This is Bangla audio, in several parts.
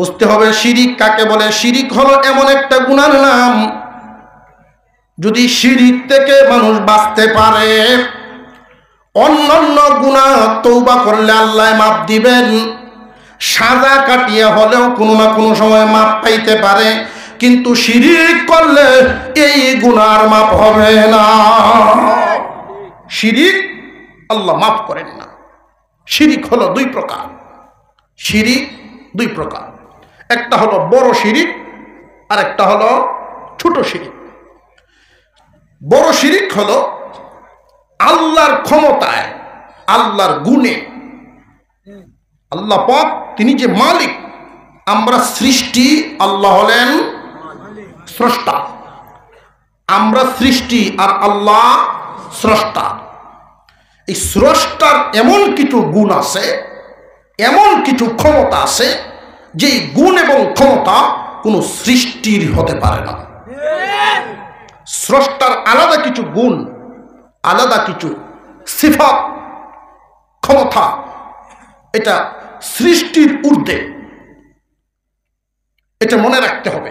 বুঝতে হবে শিরিক কাকে বলে। শিরিক হলো এমন একটা গুনার নাম, যদি শিরিক থেকে মানুষ বাঁচতে পারে অন্যান্য গুনাহ তওবা করলে আল্লাহ মাফ দিবেন, সাজা কাটিয়ে হলেও কোনো না কোনো সময় মাফ পাইতে পারে। কিন্তু শিরিক করলে এই গুনার মাফ হবে না। শিরিক আল্লাহ মাফ করেন না। শিরিক হলো দুই প্রকার। শিরিক দুই প্রকার, একটা হলো বড় শিরিক আর একটা হলো ছোট শিরিক। বড় শিরিক হলো আল্লাহর ক্ষমতায়, আল্লাহর গুণে। আল্লাহ পাক তিনি যে মালিক, আমরা সৃষ্টি, আল্লাহ হলেন স্রষ্টা। আমরা সৃষ্টি আর আল্লাহ স্রষ্টা। এই স্রষ্টার এমন কিছু গুণ আছে, এমন কিছু ক্ষমতা আছে, যে গুণ এবং ক্ষমতা কোনো সৃষ্টির হতে পারে না। স্রষ্টার আলাদা কিছু গুণ, আলাদা কিছু সিফাত, ক্ষমতা, এটা সৃষ্টির ঊর্ধ্বে। এটা মনে রাখতে হবে।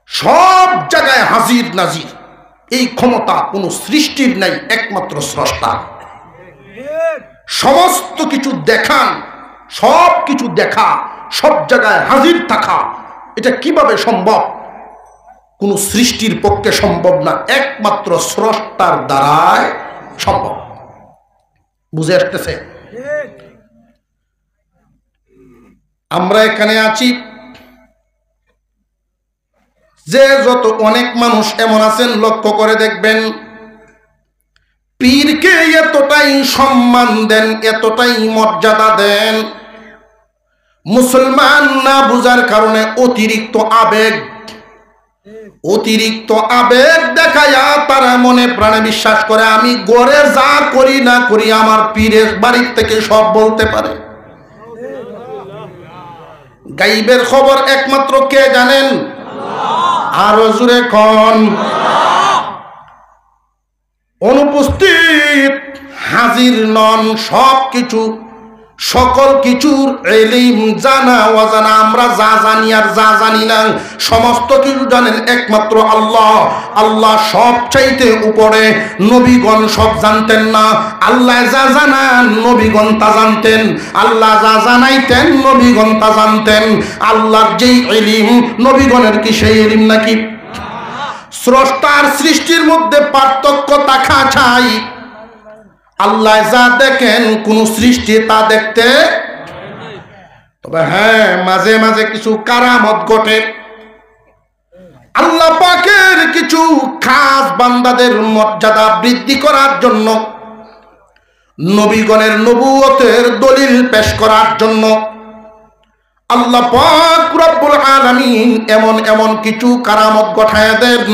সব জায়গায় হাজির নাজির এই ক্ষমতা কোনো সৃষ্টির নাই, একমাত্র স্রষ্টা। সমস্ত কিছু দেখান, সব কিছু দেখা, সব জায়গায় হাজির থাকা, এটা কিভাবে সম্ভব? কোনো সৃষ্টির পক্ষে সম্ভব না, একমাত্র স্রষ্টার দ্বারাই সম্ভব। বুঝে আসতেছে? আমরা এখানে আছি, যে যত অনেক মানুষ এমন আছেন, লক্ষ্য করে দেখবেন পীরকে এতটাই সম্মান দেন, এতটাই মর্যাদা দেন, মুসলমান না বুঝার কারণে অতিরিক্ত আবেগ, অতিরিক্ত আবেগ দেখায়া তারা মনে প্রাণে বিশ্বাস করে আমি গড়ে যা করি না করি আমার পীরের বাড়ির থেকে সব বলতে পারে। গাইবের খবর একমাত্র কে জানেন? আরো জোরে কোন। অনুপস্থিত, হাজির নন, সব কিছু, সকল কিছুর ইলম, জানা অজানা, আমরা যা জানি আর যা জানি না সমস্ত কিছু জানেন একমাত্র আল্লাহ। আল্লাহ সব চাইতে উপরে। নবীগণ সব জানতেন না, আল্লাহ যা জানান নবীগণ তা জানতেন। আল্লাহ যা জানাইতেন নবীগণ তা জানতেন। আল্লাহর যেই ইলম, নবীগণের কি সেই ইলম নাকি? স্রষ্টার সৃষ্টির মধ্যে পার্থক্য থাকা চাই। আল্লাহ যা দেখেন কোন সৃষ্টি তা দেখতে, তবে হ্যাঁ মাঝে মাঝে কিছু কারামত ঘটে। আল্লাহ পাকের কিছু খাস বান্দাদের মর্যাদা বৃদ্ধি করার জন্য, নবীগণের নবুয়তের দলিল পেশ করার জন্য আল্লাহ পাক রব্বুল আলামিন এমন এমন কিছু কারামত ঘটায় দেন।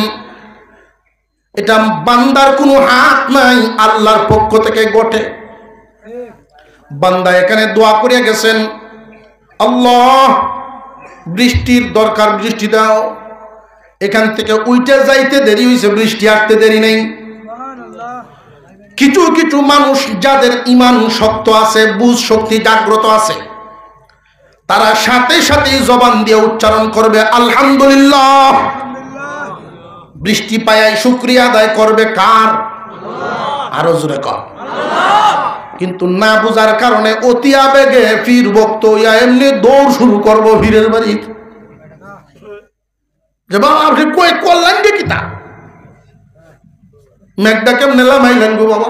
এটা বান্দার কোনো হাত নাই, আল্লাহর পক্ষ থেকে ঘটে। বান্দা এখানে দোয়া করে গেছেন, আল্লাহ বৃষ্টির দরকার, বৃষ্টি দাও। এখান থেকে উইটে যাইতে দেরি হয়েছে, বৃষ্টি আসতে দেরি নেই। কিছু কিছু মানুষ যাদের ঈমান শক্ত আছে, বুঝ শক্তি জাগ্রত আছে, তারা সাথে সাথে জবান দিয়ে উচ্চারণ করবে আলহামদুলিল্লাহ। বৃষ্টি পায় শুকরিয়া আদায় করবে কার? আরো জোরে কর। কিন্তু না বুঝার কারণে অতি আবেগে পীর ভক্ত ইয়া এমনি দৌড় শুরু করবো পীরের বাড়ি, যে বাবা আপনি কই করলেন কি তা মেঘটা কেমনে লামাইলেন গো বাবা?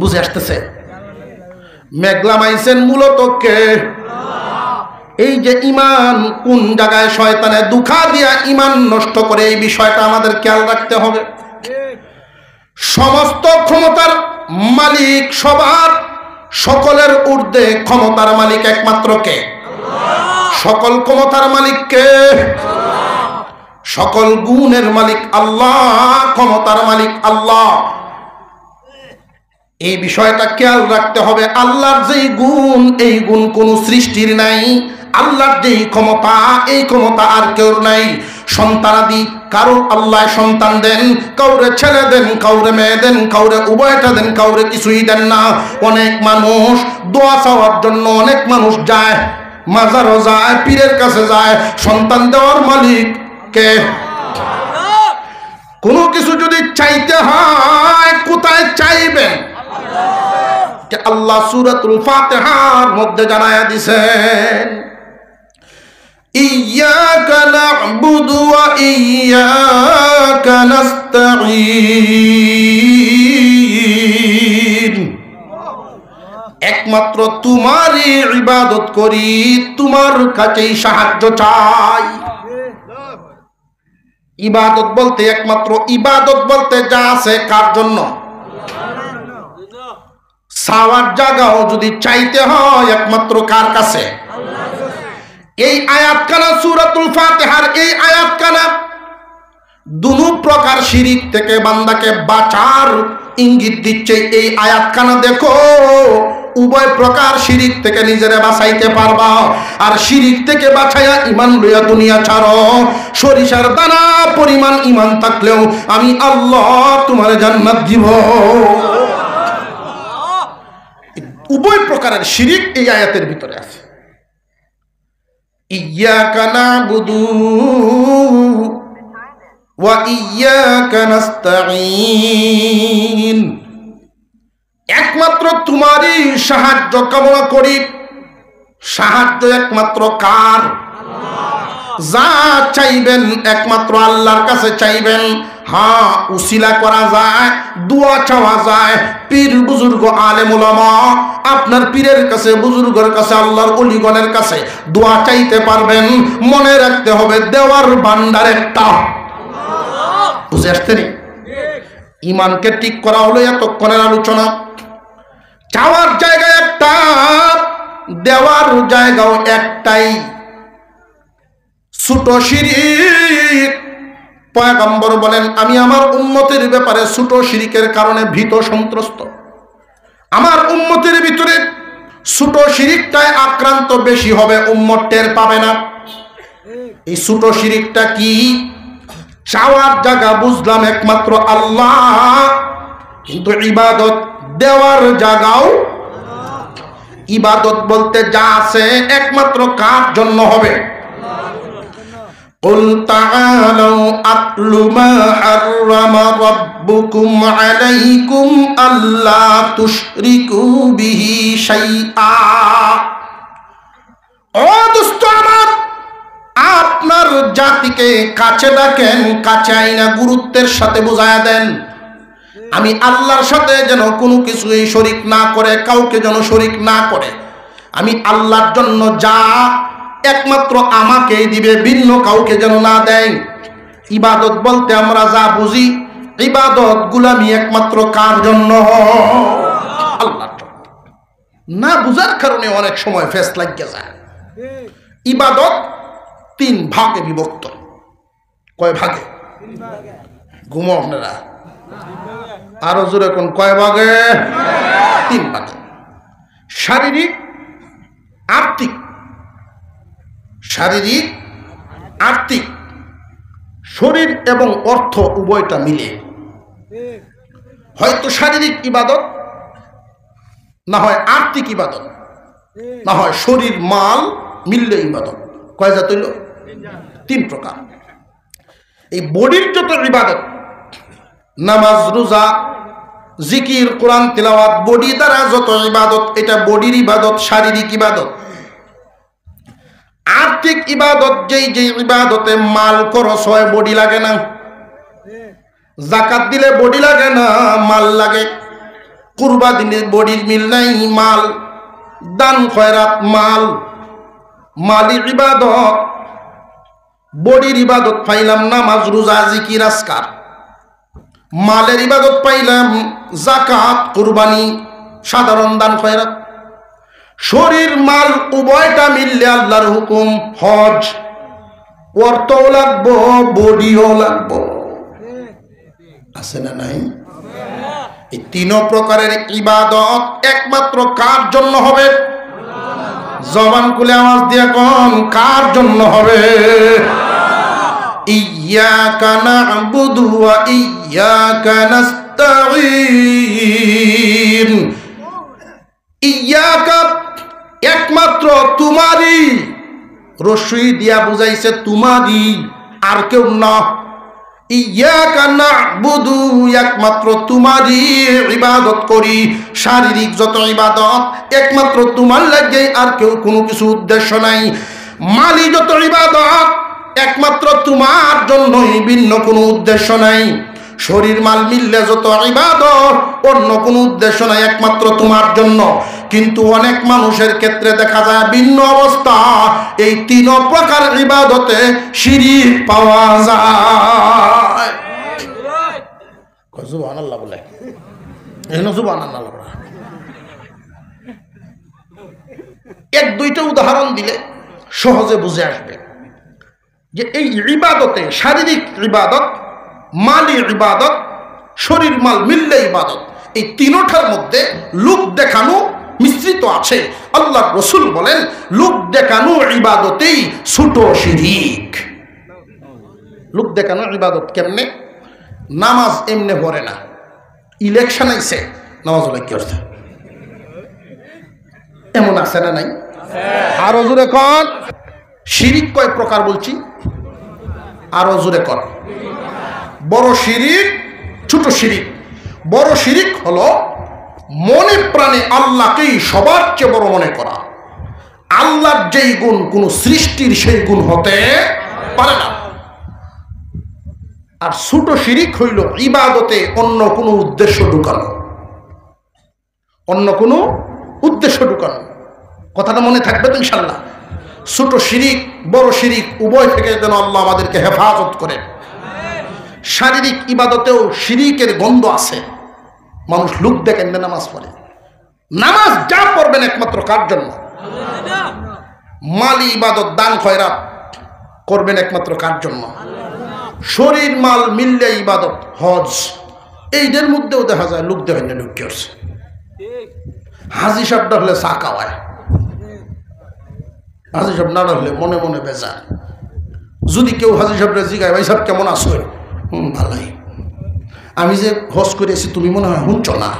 বুঝে আসতেছে? মেঘ লামাইছেন মূলত কে? এই যে ঈমান কোন জায়গায় শয়তানে দুখা দিয়া ঈমান নষ্ট করে, এই বিষয়টা আমাদের খেয়াল রাখতে হবে। সমস্ত ক্ষমতার মালিক, সবার সকলের ঊর্ধ্বে ক্ষমতার মালিক একমাত্র কে? সকল ক্ষমতার মালিক কে? সকল গুণের মালিক আল্লাহ, ক্ষমতার মালিক আল্লাহ। এই বিষয়টা খেয়াল রাখতে হবে। আল্লাহর যেই গুণ, এই গুণ কোন সৃষ্টির নাই। আল্লাহর যেই ক্ষমতা, এই ক্ষমতা আর কেউ নাই। সন্তানাদি কারো আল্লাহ সন্তান দেন, কাউরে ছেলে দেন, কাউরে মেয়ে দেন, কাউরে উভয়টা দেন, কাউরে কিছুই দেন না। অনেক মানুষ দোয়া চাওয়ার জন্য অনেক মানুষ যায় মাজারও যায়, পীরের কাছে যায়, সন্তান দেওয়ার মালিক কে? কোনো কিছু যদি চাইতে হয় কোথায় চাইবেন? আল্লাহ সূরাতুল ফাতিহার মধ্যে জানায়া দিয়েছেন, ইয়্যাকা না'বুদু ওয়া ইয়্যাকা নাস্তাঈন। একমাত্র তোমারই ইবাদত করি, তোমার কাছেই সাহায্য চাই। ইবাদত বলতে একমাত্র ইবাদত বলতে যা আছে কার জন্য? চাওয়ার জায়গাও যদি চাইতে হয় একমাত্র কার কাছে? এই আয়াতখানা সূরাতুল ফাতিহার এই আয়াতখানা দুনো প্রকার শিরিক থেকে বান্দাকে বাঁচার ইঙ্গিত দিচ্ছে। এই আয়াতখানা দেখো, উভয় প্রকার শিরিক থেকে নিজেরে বাঁচাইতে পারবা। আর শিরিক থেকে বাঁচাইয়া ইমান লইয়া দুনিয়া ছাড়ো। সরিষার দানা পরিমাণ ইমান থাকলেও আমি আল্লাহ তোমার জান্নাত দিব। উভয় প্রকারের শিরিক এই আয়াতের ভিতরে আছে। ইয়্যাকা না'বুদু ওয়া ইয়্যাকা নাস্তাঈন। একমাত্র তোমারই সাহায্য কামনা করি। সাহায্য একমাত্র কার? যা চাইবেন একমাত্র আল্লাহর কাছে চাইবেন। হ্যাঁ, উসিলা করা যায়, দোয়া চাওয়া যায়, পীর বুজুর্গ আলেম উলামা, আপনার পীরের কাছে, বুজুর্গের কাছে, আল্লাহর ওলিগণের কাছে দোয়া চাইতে পারবেন। মনে রাখতে হবে দেওয়ার ভান্ডার একটা। বুঝে আসতেনি? ইমানকে ঠিক করা হলো এতক্ষণের আলোচনা। চাওয়ার জায়গা একটা, দেওয়ার জায়গাও একটাই। ছোট শিরিক, পয়গম্বর বলেন আমি আমার উম্মতের ব্যাপারে ছোট শিরিকের কারণে ভীত সন্ত্রস্ত। আমার উম্মতের ভিতরে ছোট শিরিকটায় আক্রান্ত বেশি হবে, উম্মত টের পাবে না। এই ছোট শিরিকটা কি? চাওয়ার জায়গা বুঝলাম একমাত্র আল্লাহ, কিন্তু ইবাদত দেওয়ার জায়গাও। ইবাদত বলতে যা আছে একমাত্র কার জন্য হবে? قل تعالوا أتل ما حرم ربكم عليكم ألا تشركوا به شيئا। ও দোস্ত আমার, আপনার জাতিকে কাছে ডাকেন, কাছে আইনা গুরুত্বের সাথে বুঝায়া দেন আমি আল্লাহর সাথে যেন কোনো কিছুই শরীক না করে, কাউকে যেন শরীক না করে। আমি আল্লাহর জন্য যা একমাত্র আমাকেই দিবে, ভিন্ন কাউকে যেন না দেয়। ইবাদত বলতে আমরা যা বুঝি, ইবাদত গুলামি একমাত্র কার জন্য? আল্লাহর জন্য। না বুঝার কারণে অনেক সময় ফেস লাগিয়ে যায়। ইবাদত তিন ভাগে বিভক্ত। কয় ভাগে? ঘুমো আপনারা? আরো জোরে কোন? কয় ভাগে? তিন ভাগে। শারীরিক, আর্থিক। শারীরিক, আর্থিক, শরীর এবং অর্থ উভয়টা মিলে। হয়তো শারীরিক ইবাদত, না হয় আর্থিক ইবাদত, না হয় শরীর মাল মিললে ইবাদত। কয় জাত হইল? তিন প্রকার। এই বডির যত ইবাদত, নামাজ, রোজা, জিকির, কোরআন তিলাওয়াত, বডি দ্বারা যত ইবাদত, এটা বডির ইবাদত, শারীরিক ইবাদত। আর্থিক ইবাদত যেই যে ইবাদতে মাল খরচ হয়, বডি লাগে না। যাকাত দিলে বডি লাগে না, মাল লাগে। কুরবা দিলে বডির মিল নাই, মাল। দান খয়রাত মাল, মালি ইবাদত। বডির ইবাদত পাইলাম নামাজ, রোজা, জিকির, আজকার। মালের ইবাদত পাইলাম যাকাত, কুরবানি, সাধারণ দান খয়রাত। শরীর মাল উভয়টা মিললে আল্লাহর হুকুম হজ। অর্থও লাগবো, বডিও লাগবো। আছে না নাই? এই তিন প্রকারের ইবাদত একমাত্র কার জন্য হবে? জবান খুলে আওয়াজ দিয়ে কোন কার জন্য হবে? ইয়্যাকা না'বুদু ওয়া ইয়্যাকা নাস্তাঈন। ইয়্যাকা একমাত্র তোমারই, রস্যই দিয়া বুঝাইছে তোমারই, আর কেউ না। ইয়াকা না'বুদু, একমাত্র তোমারই ইবাদত করি। শারীরিক যত ইবাদত একমাত্র তোমার লাগে, আর কেউ কোনো কিছু উদ্দেশ্য নাই। মালি যত ইবাদত একমাত্র তোমার জন্যই, ভিন্ন কোনো উদ্দেশ্য নাই। শরীর মাল মিললে যত ইবাদত অন্য কোনো উদ্দেশ্য নাই, একমাত্র তোমার জন্য। কিন্তু অনেক মানুষের ক্ষেত্রে দেখা যায় ভিন্ন অবস্থা। এই তিন প্রকার ইবাদতে শিরিক পাওয়া যায়। সুবহানাল্লাহ বলে, সুবহানাল্লাহ বলে। এক দুইটা উদাহরণ দিলে সহজে বুঝে আসবে যে এই ইবাদতে, শারীরিক ইবাদত, মালি ইবাদত, শরীর মাল মিললে ইবাদত, এই তিনটার মধ্যে লোক দেখানো মিশ্রিত আছে। আল্লাহ রাসূল বলেন লোক দেখানো ইবাদতেই ছোট শিরিক। লোক দেখানো ইবাদত কেমনে? নামাজ এমনে পড়ে না, ইলেকশন আইছে নামাজ হলে কি অর্থ? এমন আছে না নাই? আরো জোরে কর। শিরিক কয় প্রকার বলছি? আরো জোরে কর। বড় শিরিক, ছোট শিরিক। বড় শিরিক হলো মনে প্রাণে আল্লাহকেই সবার চেয়ে বড় মনে করা। আল্লাহর যেই গুণ কোন সৃষ্টির সেই গুণ হতে পারে না। আর ছোট শিরিক হইল ইবাদতে অন্য কোনো উদ্দেশ্য ঢুকানো, অন্য কোনো উদ্দেশ্য ঢুকানো। কথাটা মনে থাকবে তো ইনশাল্লাহ। ছোট শিরিক বড় শিরিক উভয় থেকে যেন আল্লাহ আমাদেরকে হেফাজত করেন। শারীরিক ইবাদতেও শিরিকের গন্ধ আছে। মানুষ লোক দেখেন না নামাজ পড়ে। নামাজ যা পড়বেন একমাত্র কার জন্য? মালি ইবাদত, দান খয়রাত করবেন একমাত্র কার জন্য? শরীর মাল মিললে ইবাদত, হজ, এইদের মধ্যেও দেখা যায় লোক দেখেন না ঢুকে আসছে। হাজি সাহেবটা হলে চা খাওয়ায়, হাজি সাহেব না হলে মনে মনে বেজার। যদি কেউ হাজি সাহেবরা জিগায় ভাই সাহেব কেমন আছো? ভালাই। আমি যে হজ করেছি তুমি মনে হয় শুনছ না,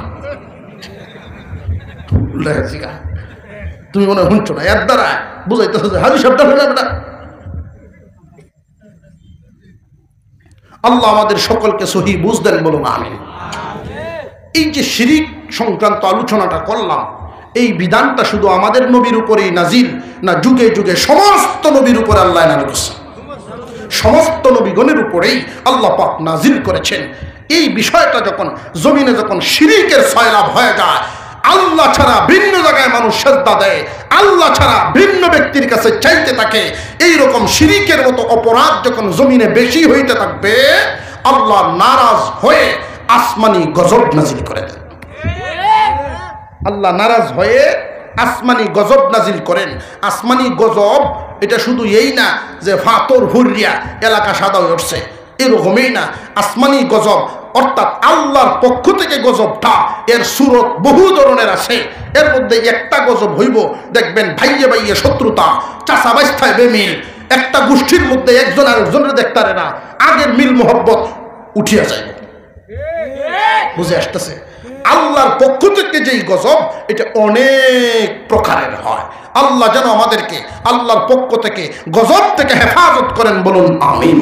তুমি মনে হয় শুনছ না। এর দ্বারা বুঝাইতেছে যে হাজি সাহেবটা হলে বেটা। আল্লাহ আমাদের সকলকে সহি বুঝ দেন, বলুন আমিন। এই যে শিরিক সংক্রান্ত আলোচনাটা করলাম, এই বিধানটা শুধু আমাদের নবীর উপরেই নাজিল না, যুগে যুগে সমস্ত নবীর উপরে আল্লাহ নাজিল করেছেন। সমস্ত নবীগণের উপরেই আল্লাহ পাক নাজিল করেছেন। এই বিষয়টা যখন জমিনে যখন শিরিকের সয়লাভ হয়ে যায়, আল্লাহ ছাড়া ভিন্ন জায়গায় মানুষ সেজদা দেয়, আল্লাহ ছাড়া ভিন্ন ব্যক্তির কাছে চাইতে থাকে, এইরকম শিরিকের মতো অপরাধ যখন জমিনে বেশি হইতে থাকবে, আল্লাহ নারাজ হয়ে আসমানি গজব নাজিল করে দেন। আল্লাহ নারাজ হয়ে আসমানি গজব নাজিল করেন। আসমানি গজব এটা শুধু এই না যে ফাতর হুরিয়া এলাকা সাদা হয়ে উঠছে, এরকমই না। আসমানি গজব অর্থাৎ আল্লাহর পক্ষ থেকে গজবটা, এর সুরত বহু ধরনের আছে। এর মধ্যে একটা গজব হইব, দেখবেন ভাইয়ে ভাইয়ে শত্রুতা, চাচা বাইস্তায় বেমিল, একটা গোষ্ঠীর মধ্যে একজন আরেকজনের দেখতে না, আগের মিল মোহব্বত উঠিয়া যায়। বুঝে আসতেছে? আল্লাহর পক্ষ থেকে যেই গজব, এটা অনেক প্রকারের হয়। আল্লাহ যেন আমাদেরকে আল্লাহর পক্ষ থেকে গজব থেকে হেফাজত করেন, বলুন আমিন।